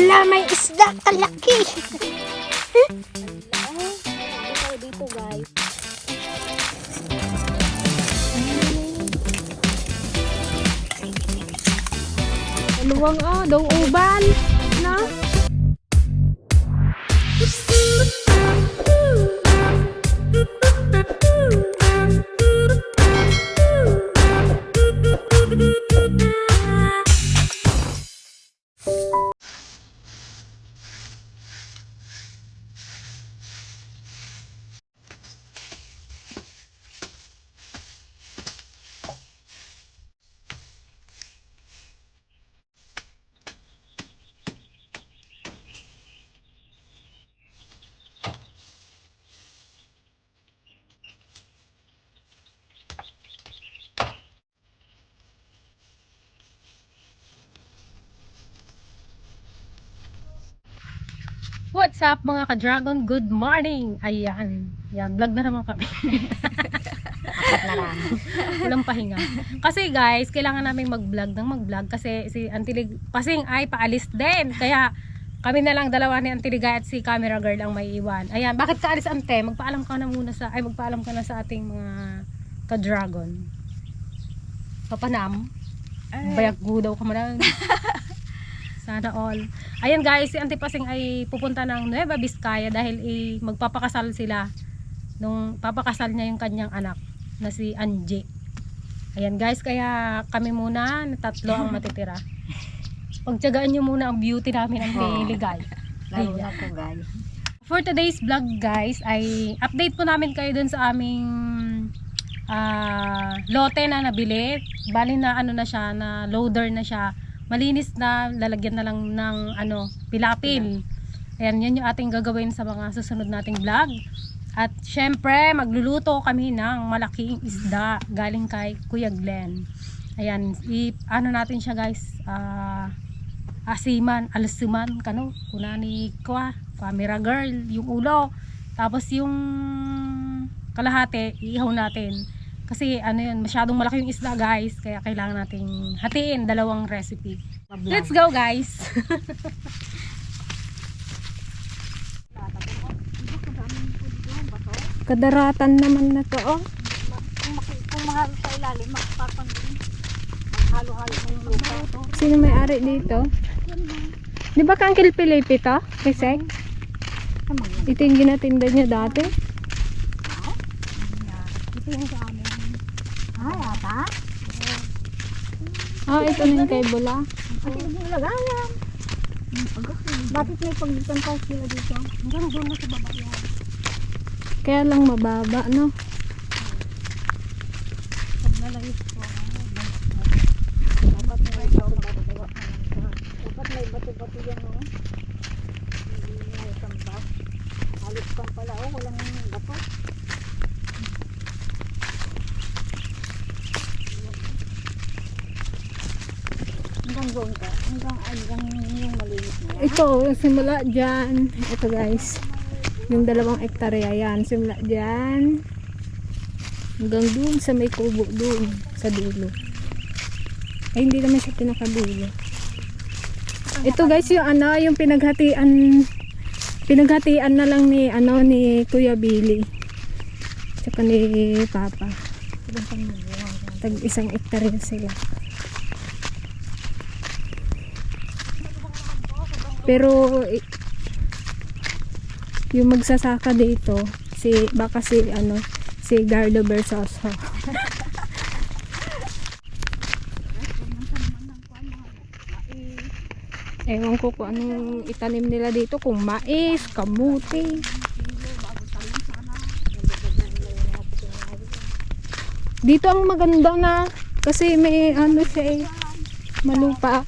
Ala, may isda kalaki. Ito dito guys. Maluwang daw uban. Na? What's up mga ka-dragon? Good morning! Ayan. Yan, vlog na naman kami. Apat na lang. Walang pahinga. Kasi guys, kailangan namin mag-vlog kasi si Auntie Pasing ay paalis din. Kaya kami na lang dalawa ni Auntie Ligay at si camera girl ang may iwan. Ayan, bakit ka alis Ante? Magpaalam ka na sa ating mga ka-dragon. Papanam. Bayak daw ka man. Sana all. Ayan guys, si Auntie Pasing ay pupunta ng Nueva Vizcaya dahil magpapakasal sila. Nung papakasal niya yung kanyang anak na si Angie. Ayan guys, kaya kami muna, tatlo ang matitira. Pagtiyagaan nyo muna ang beauty namin ang Ligay. Lalo na po guys. For today's vlog guys, ay update po namin kayo dun sa aming lote na nabili. Bali na ano na siya, na loader na siya. Malinis na, lalagyan na lang ng pilapil. Ayan, yun yung ating gagawin sa mga susunod nating vlog. At syempre, magluluto kami ng malaking isda galing kay Kuya Glenn. Ayan, ano natin siya guys, alasiman, kuna ni camera girl, yung ulo. Tapos yung kalahati, iihaw natin. Kasi masyadong malaki yung isda guys, kaya kailangan nating hatiin dalawang recipe. Let's go guys. Kadaratan naman na to Kung mahalo sa ilalim, makapapangin. Maghalo-halo mo yung lupa. Sino may-ari dito? Di ba kang Pilipi to? Resek? Ito yung ginatinda niya dati. Ito yung sa amin. Ay, ata? Ito na yung kay Bula. Ate, hindi mo lagayan. Bakit may pagdipantaw sila dito? Hanggang doon na sa baba yan. Kaya lang mababa, no? Pag nalayos ko, dapat may bato-bato yan, no? Hindi may tambak. Halos pang pala, walang bato. Hanggang doon ka, hanggang yung malinis na yan. Ito, simula dyan. Ito guys. Yung 2 hektarya yan. Simula dyan. Hanggang doon sa may kubo doon. Sa dulo. Ay, hindi naman siya pinakadulo. Ito guys, yung pinaghatian. Pinaghatian na lang ni Kuya Billy. Tsaka ni Papa. Tag 1 hektarya sila. Pero yung magsasaka dito baka si Gardo Versoso. Ewan ko kung anong itanim nila dito, kung mais, kamuti. Dito ang maganda na kasi may siya malupa.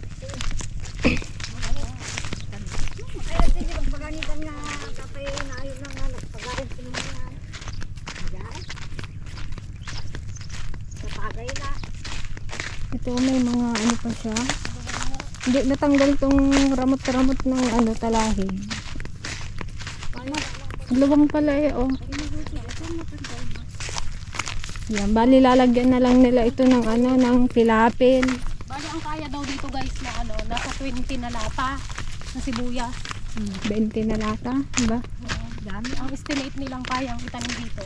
Ito may mga pa siya. Hindi natanggal tong ramot-ramot ng talahib. Lubang pala Yan, bali lalagyan na lang nila ito ng ng pilapil. Bali ang kaya daw dito guys na nasa 20 na lata. na sibuyas. 20 na lata, ba? Dami. Ang estimate nilang kayang itanim dito.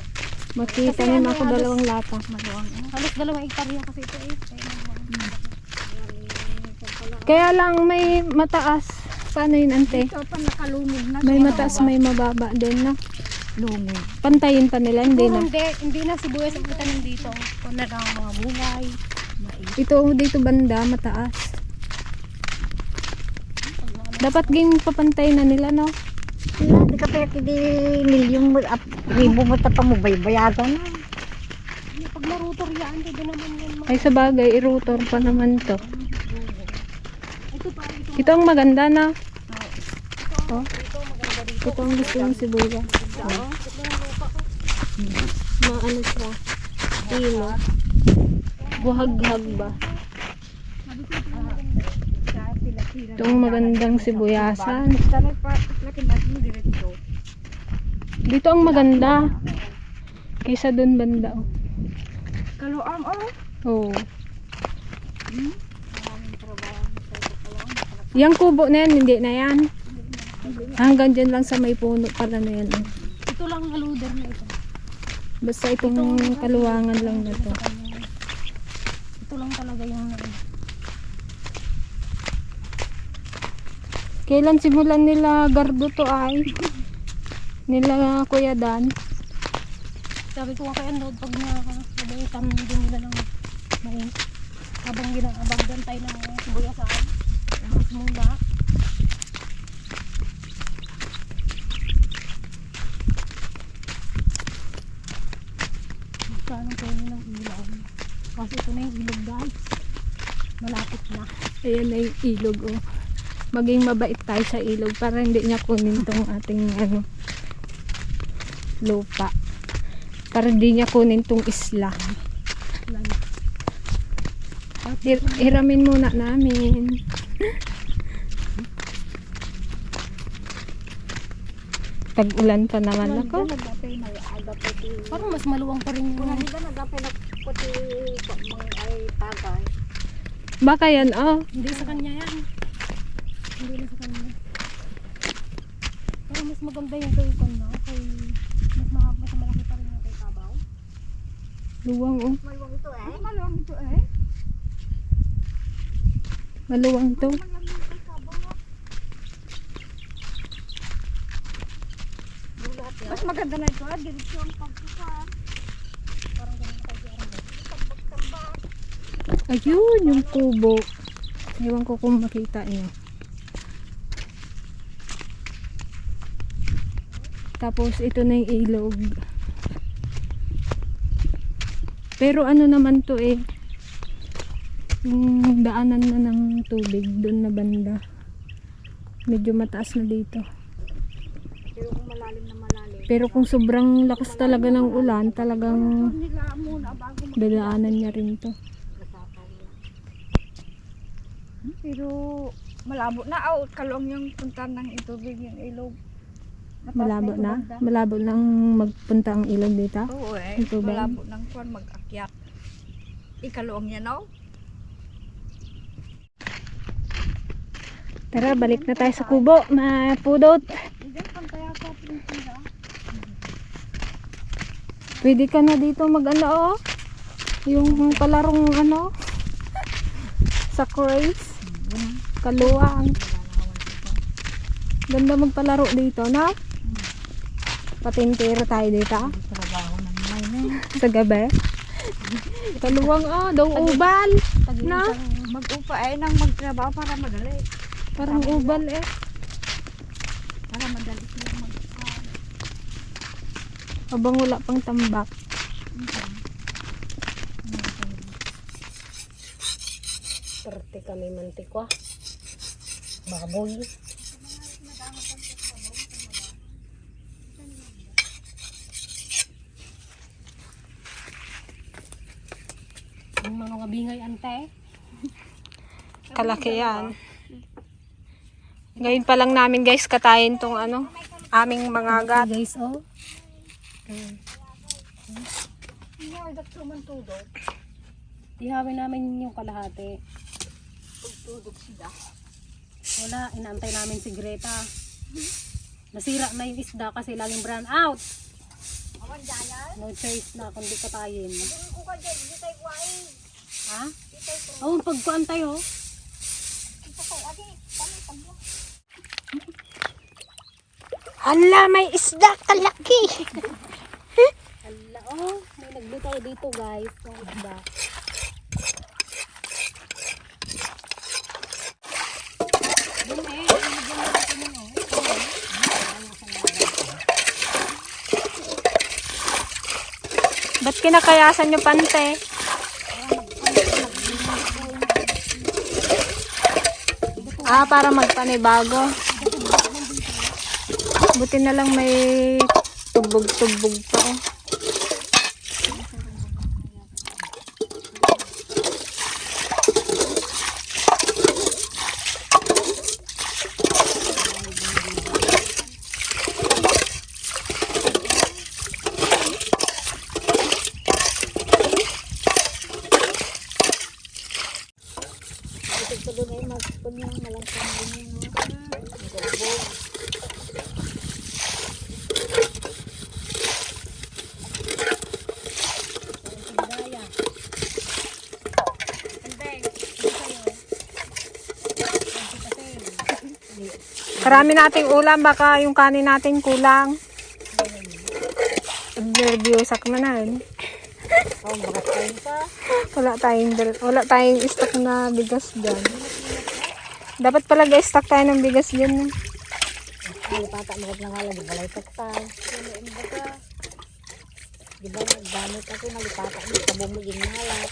Makitanim ano, ako halos- 2 lata. Maluwang. Halos 2 hektarya kasi ito eh. Kaya lang may mataas. Paano yun, ante? Ito pa nakalungog na. May mataas, may mababa din na. lungog. Pantayin pa nila, hindi Siguro na. hindi na sibuyas ang itanim dito. Kung na lang mga gulay. Ito dito banda, mataas. Dapat ging papantay na nila, no? Hindi ka pala kidi milyong mo at ribo mo ta pa mo baybayadan na. Pag narutor yan, hindi naman yan. Ay sa bagay, irutor pa naman to. Ito pa, ito. Ito ang maganda na. Oh, Ito maganda dito. ito ang gusto ng sibuyas. Oh. Maano siya? Hilo. Buhaghag ba? Itong magandang sibuyasan. Dito ang maganda. Kaysa dun banda. Oh. Kaluang Oh. Yang kubo na yan, hindi na yan. Hanggang dyan lang sa may puno pala na yan. Oh. Ito lang ang aluder na ito. Basta itong kaluwangan lang na to. Ito lang talaga yung Kailan simulan nila gardo to ay? Nila Kuya Dan. sabi ko kay Anod pag nabaitan din nila ng mais. Habang bantay ng sibuyasan. Mais muna. Magkano kayo ng ilaw? Kasi ito na yung ilog guys. Malapit na. Ayan na yung ilog oh. Maging mabait tayo sa ilog para hindi niya kunin tong ating ano, lupa. Para hindi niya kunin tong isla. Hiramin muna namin. Tag-ulan pa naman ako. Parang mas maluwang pa rin yung Baka yan oh. hindi sa kanya yan. Hindi na sa kanya. Pero mas maganda yung kay Kanya. Kay mas malaki pa rin yung kay Kabaw. Luwang oh. Maluwang ito eh. Maluwang to. Mas maganda na ito. Direksyon pagkukan. Parang ganun kay Arnold. Ayun yung kubo. Ewan ko kung makita niyo. Tapos ito na yung ilog. Pero ano naman to eh. Yung daanan na ng tubig doon na banda. Medyo mataas na dito. Pero kung malalim na malalim. Pero kung sobrang lakas talaga ng ulan, talagang Nila muna bago dadaanan niya rin to. Pero malabo na out kalong yung punta ng itubig yung ilog. Mataas Malabo yung na. banda. Malabo nang magpunta ang ilog dito. Oo eh. Ito ba? Malabo ng kuwan mag-akyat. Ikaloong yan oh. Tara, balik na tayo sa kubo. Mapudot. Diyan pang kaya sa pintura. Pwede ka na dito mag-ano oh. Yung palarong ano. Sa craze. Kaluwang. Ganda magpalaro dito, no? Patintero tayo dito. Trabaho ng may na. Sa gabi. Kaluwang oh, daw ubal. No? Mag-upa ay nang magtrabaho para madali. Parang ubal eh. Para madali sila Abang wala pang tambak. Perte kami mantikwa. Baboy. Ang mga kabingay ante. Kalaki yan. Ngayon pa lang namin guys katayin tong ano, aming mga gat. Guys, oh. Ihawin namin yung kalahati. pagtudok sila. Wala, inaantay namin si Greta. Nasira na yung isda kasi laging brown out. Awan dyan. No choice na kundi katayin. Doon ko ka dyan. Dito tayo kuwain. Ha? Dito tayo. Oo, pagkuan tayo. Ito ko. Adi. Tama tablo. Ala, may isda kalaki. Ala, oh, may naglutaw dito guys. Ng isda. Yun eh, binigyan natin yun oh. Ba't kinakayasan nyo pante? Para magpanibago. Buti na lang may tubog-tubog pa. Oh. Ito doon ay magpunyang malampang din yung magulbog. Karami nating ulam, baka yung kanin natin kulang. Review sak mo na yun. Oh, baka tayo pa. Wala tayong stock na bigas dyan. Dapat pala ga-stock tayo ng bigas dyan. Malipata magod na nga lang. Balay patay. Ano ba ka? Diba nagdamit ako malipata. Sabong mo din nalat.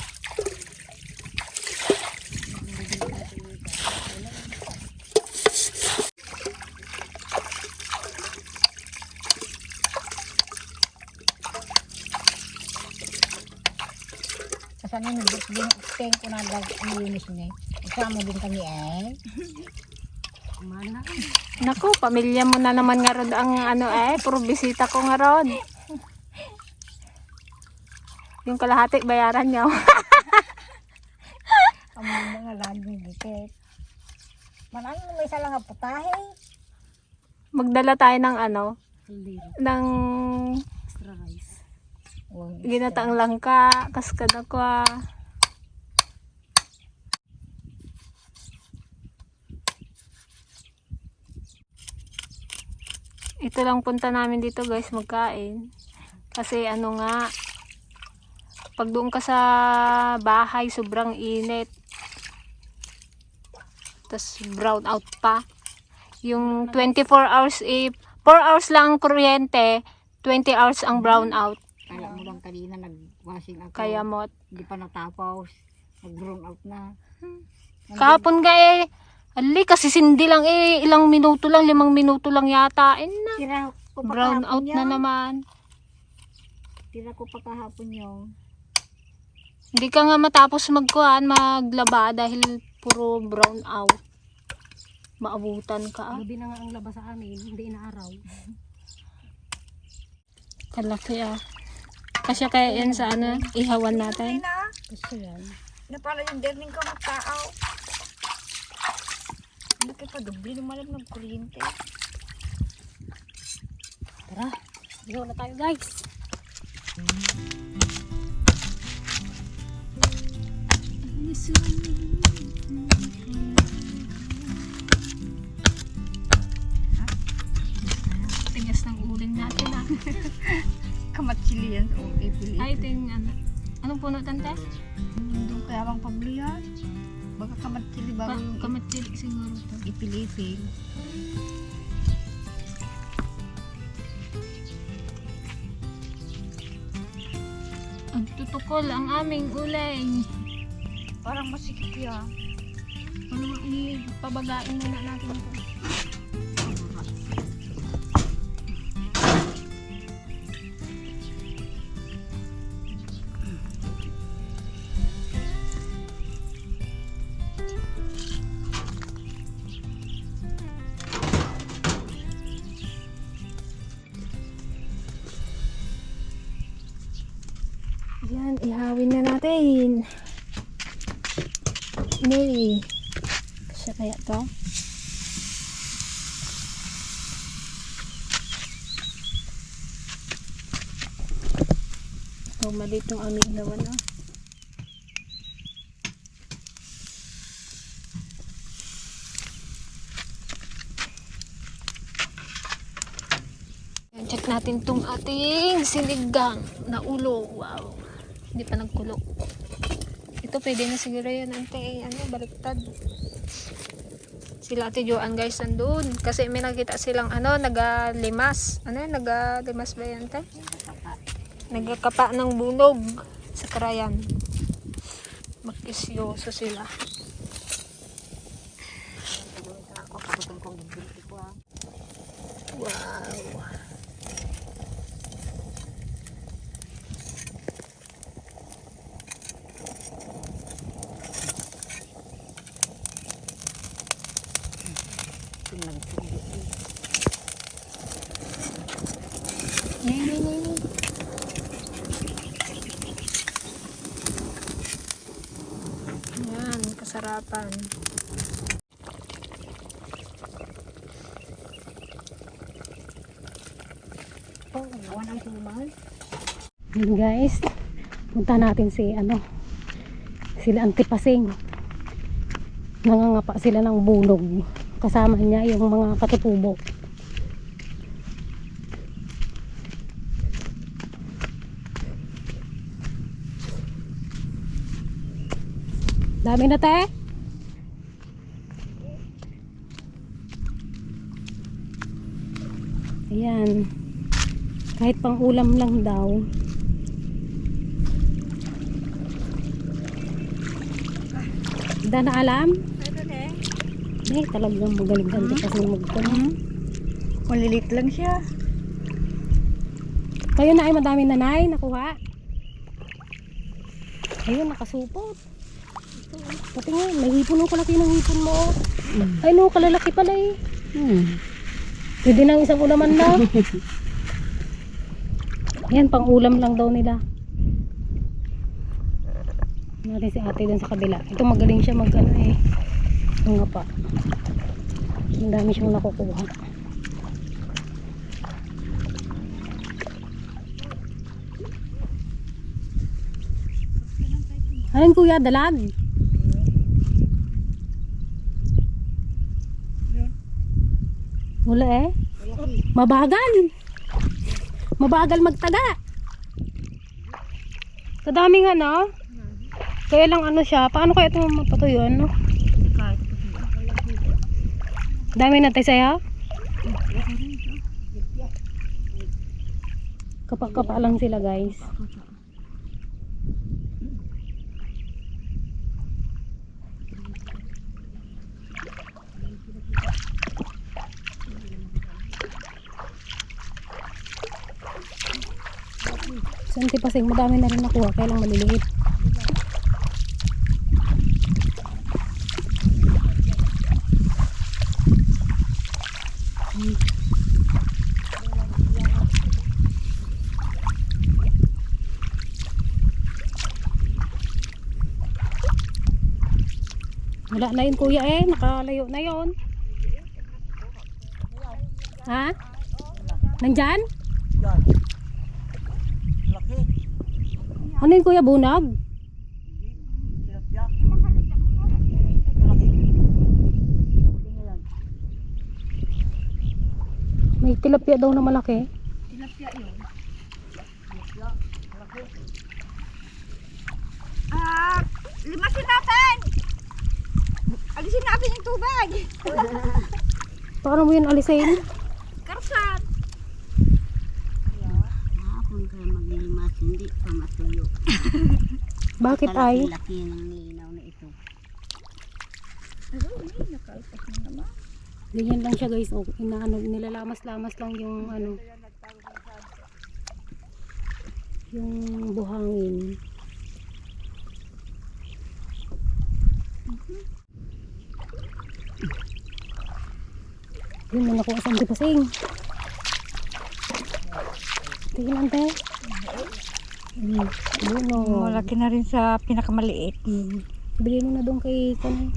Kasama mo din ko na ang linis niya. Kasama din kami Kumana. Naku, pamilya mo na naman nga rod ang puro bisita ko nga rod. Yung kalahati bayaran niyo. Ang mga laging dikit. Manang may isa lang nga putahe. Magdala tayo ng Kaldero. ng Extra rice. ginataang langka, kaskada ko. Ito lang punta namin dito guys, magkain. Kasi pag doon ka sa bahay, sobrang init. Tapos brown out pa. Yung 24 hours, 4 hours lang ang kuryente, 20 hours ang brown out. Kaya mo lang kanina nag-washing ako. Kaya mo, Hindi pa natapos. Nag-brown out na. kahapon ali kasi sindi lang ilang minuto lang, 5 minuto lang yata. Na. Tira ko pa Brown kahapon out na yun. naman. Tira ko pa kahapon yun. Hindi ka nga matapos maglaba dahil puro brown out. Maabutan ka. Gabi na nga ang labas sa amin, hindi inaaraw. Kalaki Kasi kaya yan sa ihawan natin. Kasi yan. Na pala yung derning ko magtaaw. Ano kayo pa dubli naman ng kuryente. Tara, ihaw na tayo guys. Tigas ng uling natin Kamatsili yan. O, ipili. Ay, ito yung anong puno tante? Doon kaya bang pablihan? Baka kamatsili bago yung Kamatsili siguro to. ipilipil. Ang tutukol ang aming uling. Parang masikip yan. Pabagain muna natin ito. Yan, ihawin na natin. Nay. Kasi kaya to? Oh, mali itong aming naman, ah. Yan, check natin itong ating sinigang na ulo. Wow. Hindi pa nagkulo. Ito pwede na siguro yan, ante. Ano, baliktad. Sila Ate Joanne guys nandun. Kasi may nakita silang nagalimas. Ano yan? Nagalimas ba yan, te? Nagkakapa ng bunog sa karayan. Magkisyoso sila. Wow. Yan, kasarapan. Yun guys, punta natin sila Auntie Pasing. Nangangapa sila ng bunog. Kasama niya yung mga katutubo. Dami na, te. Ayan. Kahit pang ulam lang daw. Hindi na alam? Talagang magaling ganti kasi magtanong. Malilit lang siya. Kayo na ay madami nanay nakuha. Ayun, nakasupot. Pati nga, may hipon ng kalaki ng hipon mo. Ay no, kalalaki pala eh. Pwede nang isang ulaman na. Yan, pang ulam lang daw nila. Natin si ate dun sa kabila. Ito magaling siya mga pa. Ang dami siyang nakukuha. Alin kuya, dalag? Wala eh. Mabagal. Mabagal magtaga. Kadaming kaya lang siya. Paano kaya ito mapatuyo? Dami natin sa'yo? Kapak-kapa lang sila guys. Sa Auntie Pasing, madami na rin nakuha. Kaya lang maliliit. Wala na yun kuya eh. Nakalayo na yun. Ha? Nandyan? Ano yun kuya, bunag? May tilapia daw na malaki. Tilapia yun. Limasin natin! Alisin natin yung tubig! Paano mo yun alisin? Karsan! Kung kaya maglimas, hindi pa matuyo. Bakit ay? Laki ng linaw na ito. Nakalpas na naman. Ganyan lang siya guys. Oh, nilalamas-lamas lang yung yung buhangin. Yun, may nakuha sa Auntie Pasing. Tingin ante. Yun o. Malaki na rin sa pinakamaliit. Bigay mo na doon kay kanay.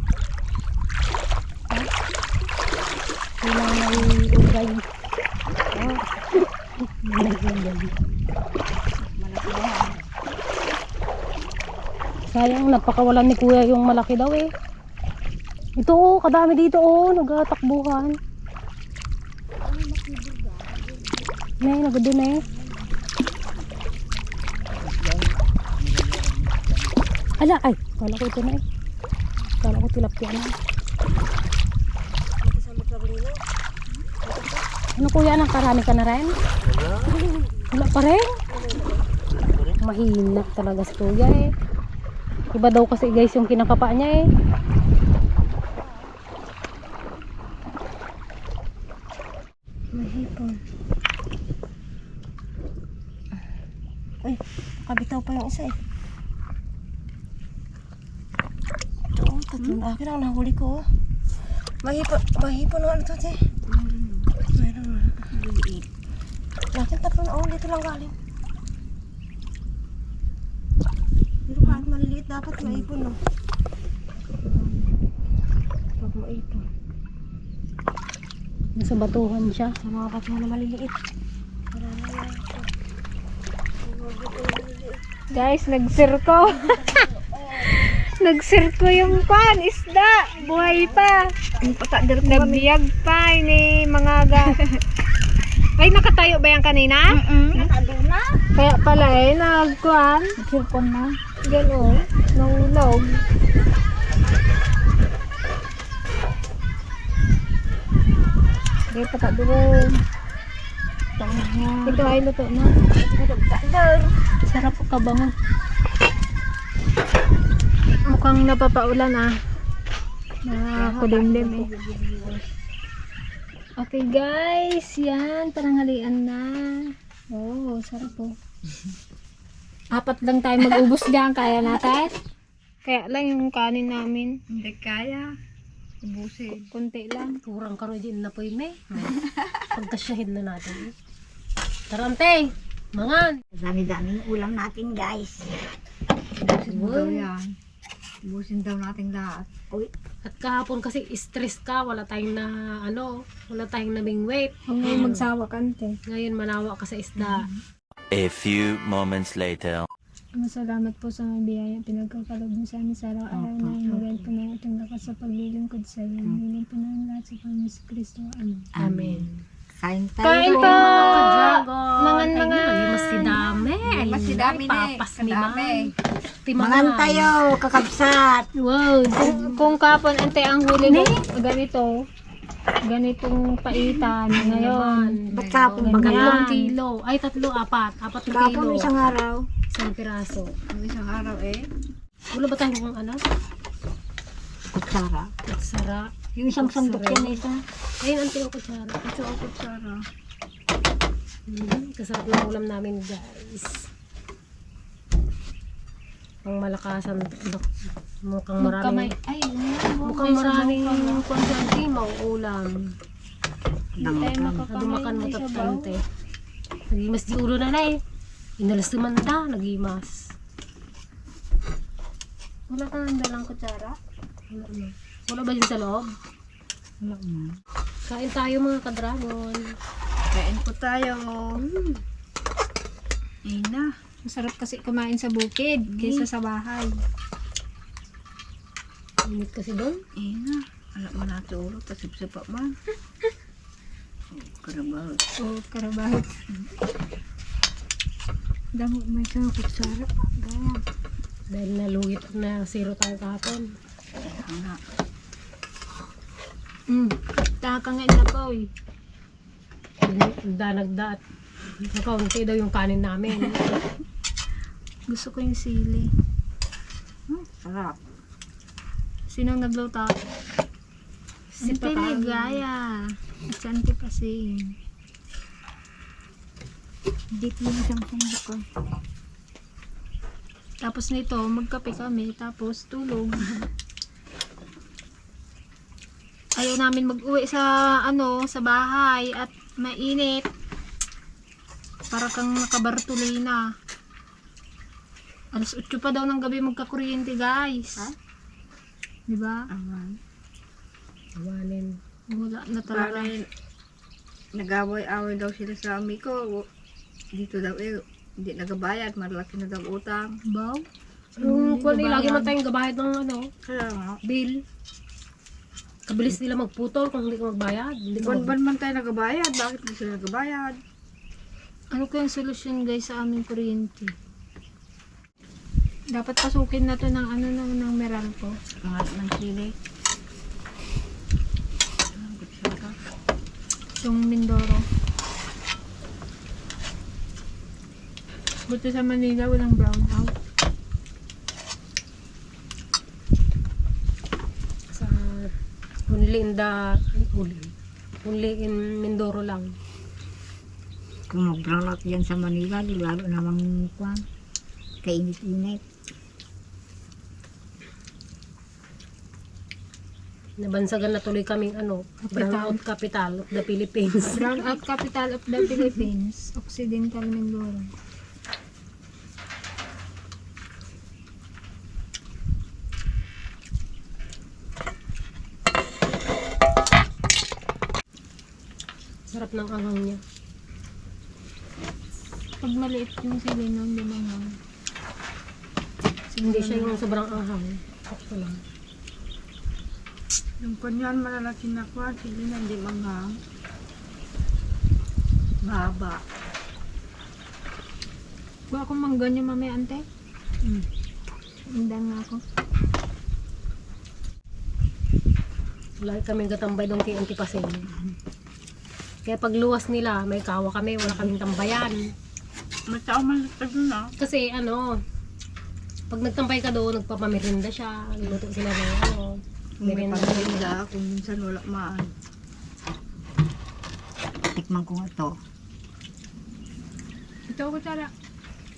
Kailangan may ugay. Malaki na. Sayang, napakawalan ni kuya yung malaki daw eh. Ito oh, kadami dito oh, nagtatakbuhan. Nay, nagdun eh. Ala, ay, kala ko ito na eh. Kala ko tilapia na. Ano kuya, nakarami ka na rin? Wala pa rin? Mahina talaga si kuya eh. Iba daw kasi guys yung kinakapa niya eh. Mahipon. Ay, kabitaw pa yung isa eh. Oo, tatlong akin ang nahuli ko. Mahipon nga ito eh. Meron na. Akin tatlo na dito lang galing. Pero kahit maliliit dapat maipon no. Pag maipon. Nasa batuhan siya. Sa mga batuhan na maliliit. Guys, nagsirko. Nagsirko yung pan, isda. Buhay pa. Nabiyag pa ini mga Ay, nakatayo ba yan kanina? Nakaduna. Kaya pala eh, nagkuhan. Sirpon na. Gano'n, nahulog. Dito ka doon. Ito ay luto na. Sarap kabango. Mukhang napapaulan ah. Kulimlim eh. Okay guys, yan. Paranghalian na. Oh, sarap po. 4 lang tayo mag-ubos dyan. Kaya natin? Kaya lang yung kanin namin. Hindi kaya. Ubusin. Kunti lang. Kurang karo din na po yun eh. Pagkasyahin na natin eh. Tarante! Mangan! Dami-daming ulam natin guys. Ubusin daw yan. Ubusin daw natin lahat. Uy. At kahapon kasi stress ka, wala tayong na wala tayong nabing weight. Huwag mo magsawa kante. Ngayon manawa ka sa isda. A few moments later. Masalamat po sa mga biyaya pinagkakalob mo sa amin sa araw-araw na inagay po ng itong lakas sa paglilingkod sa iyo. Hiling po ng lahat sa Panginoon si Kristo. Amen. Amen. Kain tayo. Kain po! Dragon! Mangan. Mas si dami. Mas si dami na eh. Papas ni Kadami. Timangan Mangan tayo, kakabsat. Wow! Kung kapon ante ang huli ko, ganitong paitan ngayon. Ba't kapon ba Ganyan. 3 kilo. Ay, 4, 4 na Kapon kilo. isang araw. Isang piraso. Isang araw eh. Wala ba tayong Kutsara. kutsara? Yung isang sandok yan na isa. Ayun, ang tingong kutsara. Ito ang kutsara. Kasarap ng ulam namin, guys. Ang malakasan. Mukhang maraming. Mukhang maraming konsanti mauulam. Nadumakan mo tatante. Nagimas di ulo na eh. Inalas naman ta, nagimas. Wala ka nang dalang kutsara? Wala na. Wala ba dyan sa loob? Wala na. Kain tayo mga ka-dragon. Kain po tayo. Ay na. Masarap kasi kumain sa bukid kaysa sa bahay. Init kasi doon. Ay na. Alam mo na ito ulo. Tasip-sipa man. Karabaho. O karabahit. Damo may isang kutsara. Ganyan. Dahil nalugit na 0 tayo kahapon. Ano? Takangin na po eh. Nagda-nagda at nakaunti daw yung kanin namin. Gusto ko yung sili. Sarap. Sinong nagluto? Si Ligaya. Asante kasi. Dito yung isang sandok ko. Tapos nito, magkape kami. Tapos tulog. Ayaw namin mag-uwi sa sa bahay at mainit. Para kang nakabartuloy na. 8:00 pa daw ng gabi magkakuryente, guys. Ha? Diba? Awan. Awanin. Wala na talaga. Parang nag-away-away daw sila sa ami ko. Dito daw eh, hindi nagabayad. Malaki na daw utang. Baw? Kung lagi man tayong gabayad ng ano, Kaya nga. bill. Kabilis nila magputol kung hindi ka magbayad. Hindi ka Buwan-buwan man tayo nagabayad. Bakit hindi sila nagabayad? Ano kayang solusyon guys sa aming kuryente? Dapat pasukin na to ng ano ng Meralco. Pangalan ng sili. Yung Mindoro. Buti sa Manila walang brownout. sa only in Mindoro lang. Kung mag-brown out yan sa Manila, di lalo namang kwan. Kainit-init. Nabansagan na tuloy kaming brownout capital of the Philippines. Brownout capital of the Philippines, Occidental Mindoro. Sarap ng anghang niya. Pag maliit yung silinon, lumangang. Hindi siya yung sobrang anghang. Sakto lang. Yung kanyan malalaki na kwan, sili na hindi manghang. Mahaba. Ba akong mangga niyo mamaya, ante? Indang nga ako. Lagi kaming gatambay doon kay Auntie Paseng. Kaya pag luwas nila, may kawa kami, wala kaming tambayan. May tao malatag na. Kasi pag nagtambay ka doon, nagpapamerinda siya, luto sila ng May merinda. pagkalinda, kung minsan wala maan. Tikman ko nga to. Ito ako tara.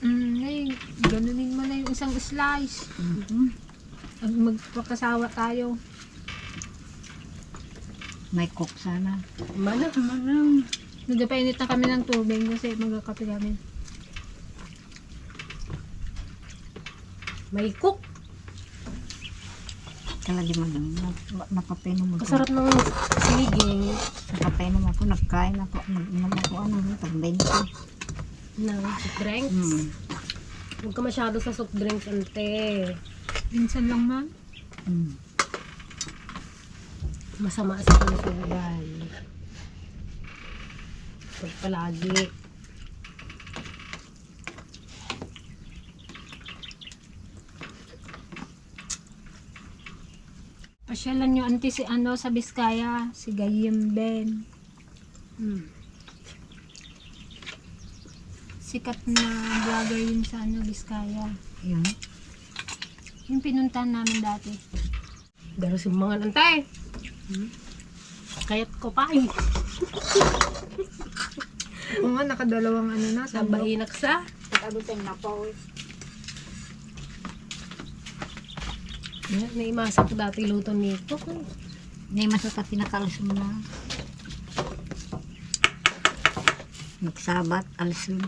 Ay, ganunin mo na yung isang slice. Pag magpakasawa tayo. May cook sana. Mana? Nagpainit na kami ng tubig kasi magkakape kami. May cook. Kala di man lang. Nakapenom ako. Kasarap ng siniging Nakapenom ako. Nagkain ako. Nag-inom ako. Pag-20. ng soft drinks. Huwag ka masyado sa soft drinks, ante. Minsan lang man. Masama sa kalusugan. Huwag palagi. Pasyalan nyo ante si sa Biskaya, si Gayem Ben. Sikat na vlogger yun sa Biskaya. Yan. Yung pinuntahan namin dati. Pero si mga ante. Kaya't ko pa eh. Oo nga, nakadalawang na. Sabahinak sa. Pag-adutin na po. Naimasa ko dati luto nito. May masakit pinakalusong na. Magsabat, alusong.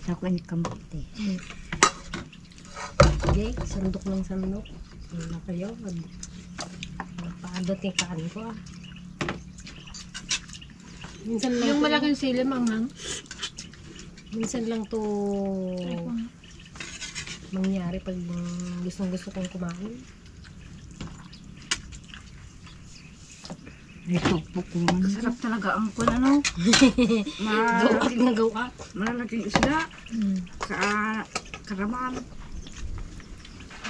Sa ko ni kamote. Okay, sandok ng sandok. Ano na kayo? Paadot yung kaan ko ah. Minsan lang Yung to- malaking sili, manghang. Minsan lang to mangyari pag gusto kong kumain. Ito po ko man. Sarap talaga ang kun Gawat na gawat. Malalaking isda. Sa karaman.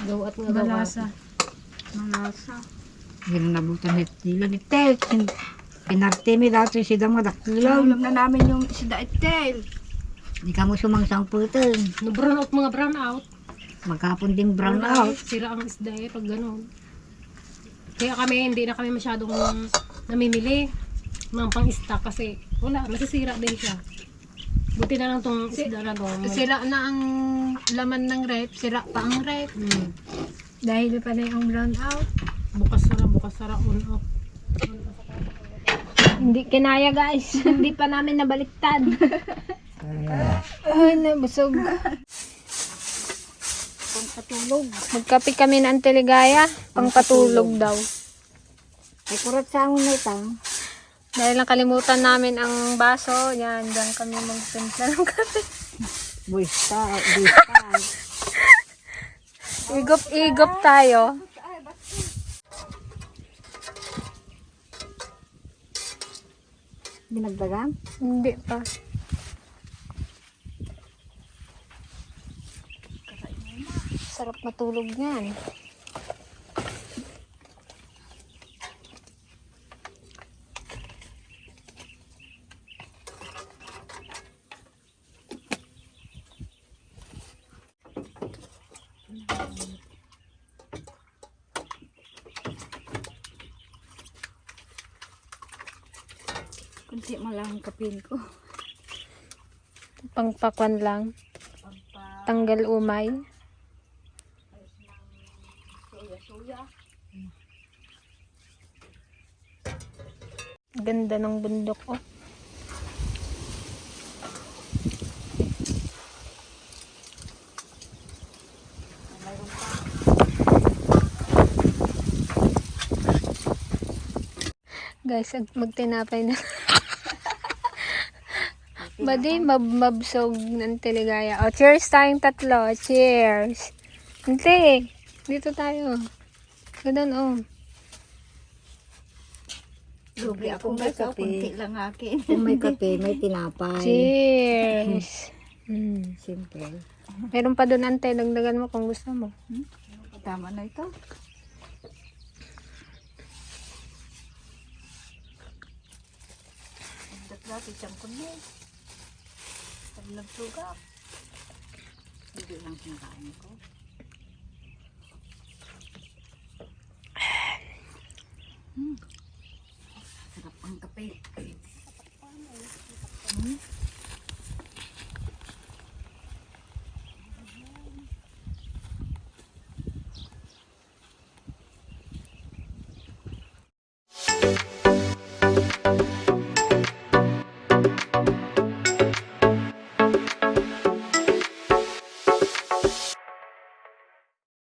Gawat nga gawat. Balasa. Malasa. Hindi na nabutan ni Tilo ni Tel. Pinartimi dati si Dama dakilaw. Alam na namin yung isda itel. Hindi ka mo sumangsang putin. No, brown out, mga brown out. Maghapon din brown Wala, out. sira ang isda eh pag gano'n. Kaya kami, hindi na kami masyadong namimili ng pang-stock kasi wala, masisira din siya. Buti na lang tong isda na to. Sira na ang laman ng rep, sira pa ang rep. Hmm. Dahil pa na yung brown out. Bukas sara, on off. Hindi kinaya guys. Hindi pa namin nabaliktad. Ay, nabusog. Pangpatulog. Magkape kami ng Antiligaya. Pangpatulog daw. Ay kurat sa amon na itang. Dahil nakalimutan namin ang baso. Yan, diyan kami magtimpla ng kape. Buista. Igop-igop tayo. Dinagdagan? Hindi pa. Sarap matulog niyan. Kunti mo lang ang kapin ko. Pangpakwan lang. Tanggal umay. Ganda ng bundok, oh. Guys, magtinapay na. Badi, mabsog ng Tiligaya. Oh, cheers tayong tatlo. Cheers. Hindi. Dito tayo. Ganun, oh. Lugi ako may kape. Kunti lang akin. Kung may kape, may tinapay. Cheers. Simple. Meron pa doon, ante. Dagdagan mo kung gusto mo. Tama na ito. Dati siyang kunin. Pag nagsuga. Hindi lang kinakain ko. Sarap ang kape.